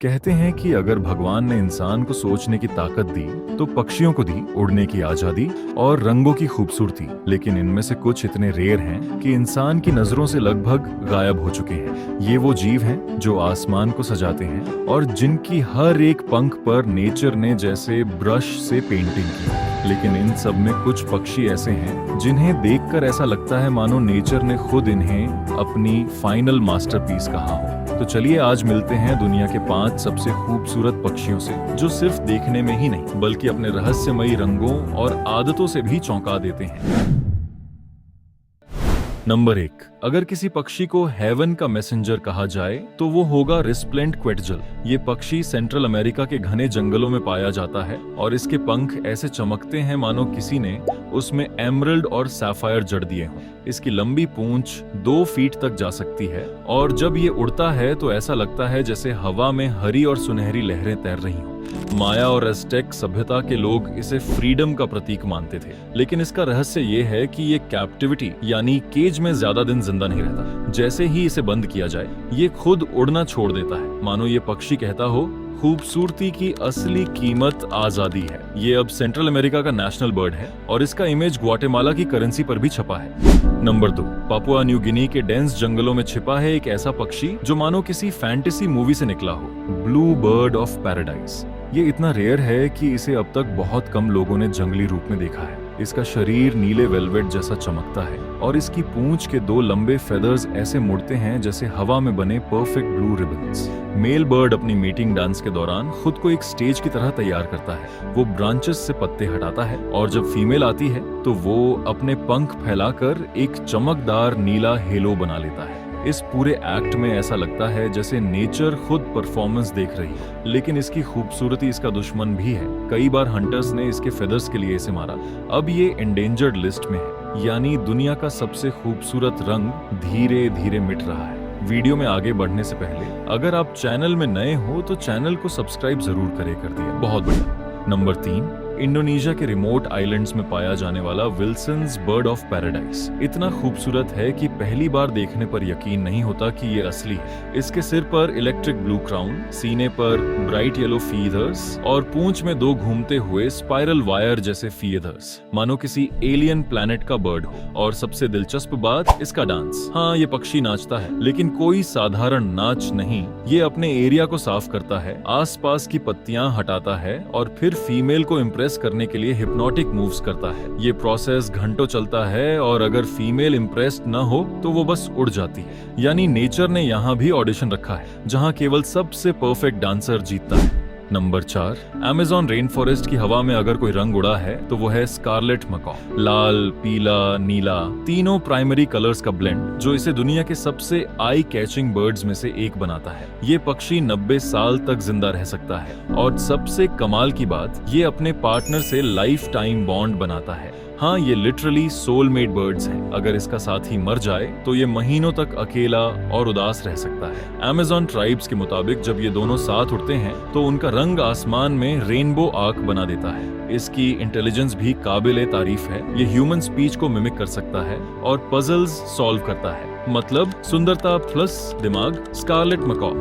कहते हैं कि अगर भगवान ने इंसान को सोचने की ताकत दी तो पक्षियों को दी उड़ने की आजादी और रंगों की खूबसूरती। लेकिन इनमें से कुछ इतने रेयर हैं कि इंसान की नजरों से लगभग गायब हो चुके हैं। ये वो जीव हैं जो आसमान को सजाते हैं और जिनकी हर एक पंख पर नेचर ने जैसे ब्रश से पेंटिंग की। लेकिन इन सब में कुछ पक्षी ऐसे हैं जिन्हें देखकर ऐसा लगता है मानो नेचर ने खुद इन्हें अपनी फाइनल मास्टरपीस कहा हो। तो चलिए आज मिलते हैं दुनिया के 5 सबसे खूबसूरत पक्षियों से जो सिर्फ देखने में ही नहीं बल्कि अपने रहस्यमयी रंगों और आदतों से भी चौंका देते हैं। नंबर 1, अगर किसी पक्षी को हेवन का मैसेंजर कहा जाए तो वो होगा रिस्प्लेंट क्वेटजल। ये पक्षी सेंट्रल अमेरिका के घने जंगलों में पाया जाता है और इसके पंख ऐसे चमकते हैं मानो किसी ने उसमें एमरल्ड और सैफायर जड़ दिए हों। इसकी लंबी पूंछ 2 फीट तक जा सकती है और जब ये उड़ता है तो ऐसा लगता है जैसे हवा में हरी और सुनहरी लहरें तैर रही हों। माया और एज़टेक सभ्यता के लोग इसे फ्रीडम का प्रतीक मानते थे, लेकिन इसका रहस्य ये है कि ये कैप्टिविटी यानी केज में ज्यादा दिन जिंदा नहीं रहता। जैसे ही इसे बंद किया जाए ये खुद उड़ना छोड़ देता है, मानो ये पक्षी कहता हो खूबसूरती की असली कीमत आजादी है। ये अब सेंट्रल अमेरिका का नेशनल बर्ड है और इसका इमेज ग्वाटेमाला की करेंसी पर भी छपा है। नंबर 2, पापुआ न्यू गिनी के डेंस जंगलों में छिपा है एक ऐसा पक्षी जो मानो किसी फैंटेसी मूवी से निकला हो, ब्लू बर्ड ऑफ पैराडाइज। ये इतना रेयर है कि इसे अब तक बहुत कम लोगों ने जंगली रूप में देखा है। इसका शरीर नीले वेलवेट जैसा चमकता है और इसकी पूंछ के 2 लंबे फेदर्स ऐसे मुड़ते हैं जैसे हवा में बने perfect blue ribbons. Male bird अपनी मीटिंग डांस के दौरान खुद को एक स्टेज की तरह तैयार करता है। वो ब्रांचेस से पत्ते हटाता है और जब फीमेल आती है तो वो अपने पंख फैलाकर एक चमकदार नीला हेलो बना लेता है। इस पूरे एक्ट में ऐसा लगता है जैसे नेचर खुद परफॉर्मेंस देख रही है, लेकिन इसकी खूबसूरती इसका दुश्मन भी है। कई बार हंटर्स ने इसके फेदर्स के लिए इसे मारा। अब ये एंडेंजर्ड लिस्ट में है, यानी दुनिया का सबसे खूबसूरत रंग धीरे धीरे मिट रहा है। वीडियो में आगे बढ़ने से पहले अगर आप चैनल में नए हो तो चैनल को सब्सक्राइब जरूर कर दिया। बहुत बढ़िया। नंबर 3, इंडोनेशिया के रिमोट आइलैंड्स में पाया जाने वाला विल्सन्स बर्ड ऑफ पैराडाइज इतना खूबसूरत है कि पहली बार देखने पर यकीन नहीं होता कि ये असली है। इसके सिर पर इलेक्ट्रिक ब्लू क्राउन, सीने पर ब्राइट येलो फीदर्स और पूंछ में 2 घूमते हुए स्पाइरल वायर जैसे फीदर्स, मानो किसी एलियन प्लैनेट का बर्ड हो। और सबसे दिलचस्प बात, इसका डांस। हाँ, ये पक्षी नाचता है, लेकिन कोई साधारण नाच नहीं। ये अपने एरिया को साफ करता है, आसपास की पत्तियां हटाता है और फिर फीमेल को इम्प्रेस करने के लिए हिप्नोटिक मूव्स करता है। ये प्रोसेस घंटों चलता है और अगर फीमेल इम्प्रेस्ड न हो तो वो बस उड़ जाती है। यानी नेचर ने यहाँ भी ऑडिशन रखा है जहाँ केवल सबसे परफेक्ट डांसर जीतता है। नंबर 4, अमेज़न रेन फॉरेस्ट की हवा में अगर कोई रंग उड़ा है तो वो है स्कारलेट मकॉ। लाल, पीला, नीला, तीनों प्राइमरी कलर्स का ब्लेंड जो इसे दुनिया के सबसे आई कैचिंग बर्ड्स में से एक बनाता है। ये पक्षी 90 साल तक जिंदा रह सकता है और सबसे कमाल की बात, ये अपने पार्टनर से लाइफ टाइम बॉन्ड बनाता है। हाँ, ये लिटरली सोलमेट बर्ड्स हैं। अगर इसका साथी मर जाए तो ये महीनों तक अकेला और उदास रह सकता है। अमेज़न ट्राइब्स के मुताबिक जब ये दोनों साथ उड़ते हैं तो उनका रंग आसमान में रेनबो आर्क बना देता है। इसकी इंटेलिजेंस भी काबिले तारीफ है। ये ह्यूमन स्पीच को मिमिक कर सकता है और पजल्स सॉल्व करता है। मतलब सुंदरता प्लस दिमाग, स्कारलेट मकॉ।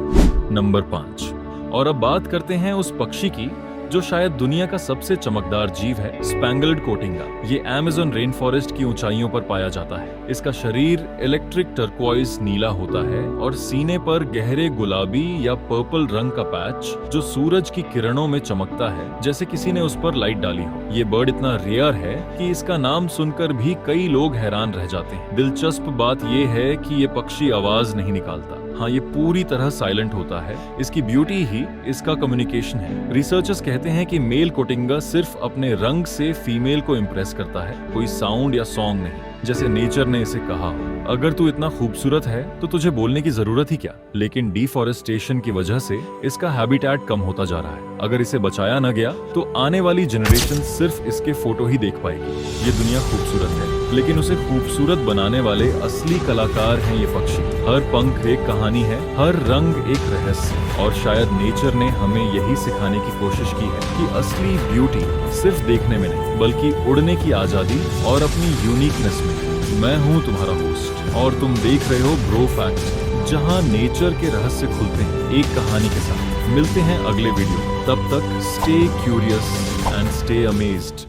नंबर 5, और अब बात करते हैं उस पक्षी की जो शायद दुनिया का सबसे चमकदार जीव है, स्पैंगल्ड कोटिंगा। ये अमेज़न रेन फॉरेस्ट की ऊंचाइयों पर पाया जाता है। इसका शरीर इलेक्ट्रिक टर्क्वाइज नीला होता है और सीने पर गहरे गुलाबी या पर्पल रंग का पैच जो सूरज की किरणों में चमकता है जैसे किसी ने उस पर लाइट डाली हो। ये बर्ड इतना रेयर है कि इसका नाम सुनकर भी कई लोग हैरान रह जाते हैं। दिलचस्प बात यह है कि ये पक्षी आवाज नहीं निकालता। हाँ, ये पूरी तरह साइलेंट होता है। इसकी ब्यूटी ही इसका कम्युनिकेशन है। रिसर्चर्स कहते हैं कि मेल कोटिंगा सिर्फ अपने रंग से फीमेल को इम्प्रेस करता है, कोई साउंड या सॉन्ग नहीं, जैसे नेचर ने इसे कहा हो। अगर तू इतना खूबसूरत है तो तुझे बोलने की जरूरत ही क्या। लेकिन डिफॉरेस्टेशन की वजह से इसका हैबिटेट कम होता जा रहा है। अगर इसे बचाया न गया तो आने वाली जनरेशन सिर्फ इसके फोटो ही देख पाएगी। ये दुनिया खूबसूरत है, लेकिन उसे खूबसूरत बनाने वाले असली कलाकार हैं ये पक्षी। हर पंख एक कहानी है, हर रंग एक रहस्य। और शायद नेचर ने हमें यही सिखाने की कोशिश की है कि असली ब्यूटी सिर्फ देखने में नहीं बल्कि उड़ने की आजादी और अपनी यूनिकनेस में। मैं हूँ तुम्हारा होस्ट और तुम देख रहे हो ब्रो फैक्ट, जहाँ नेचर के रहस्य खुलते हैं एक कहानी के साथ। मिलते हैं अगले वीडियो में। तब तक stay curious and stay amazed.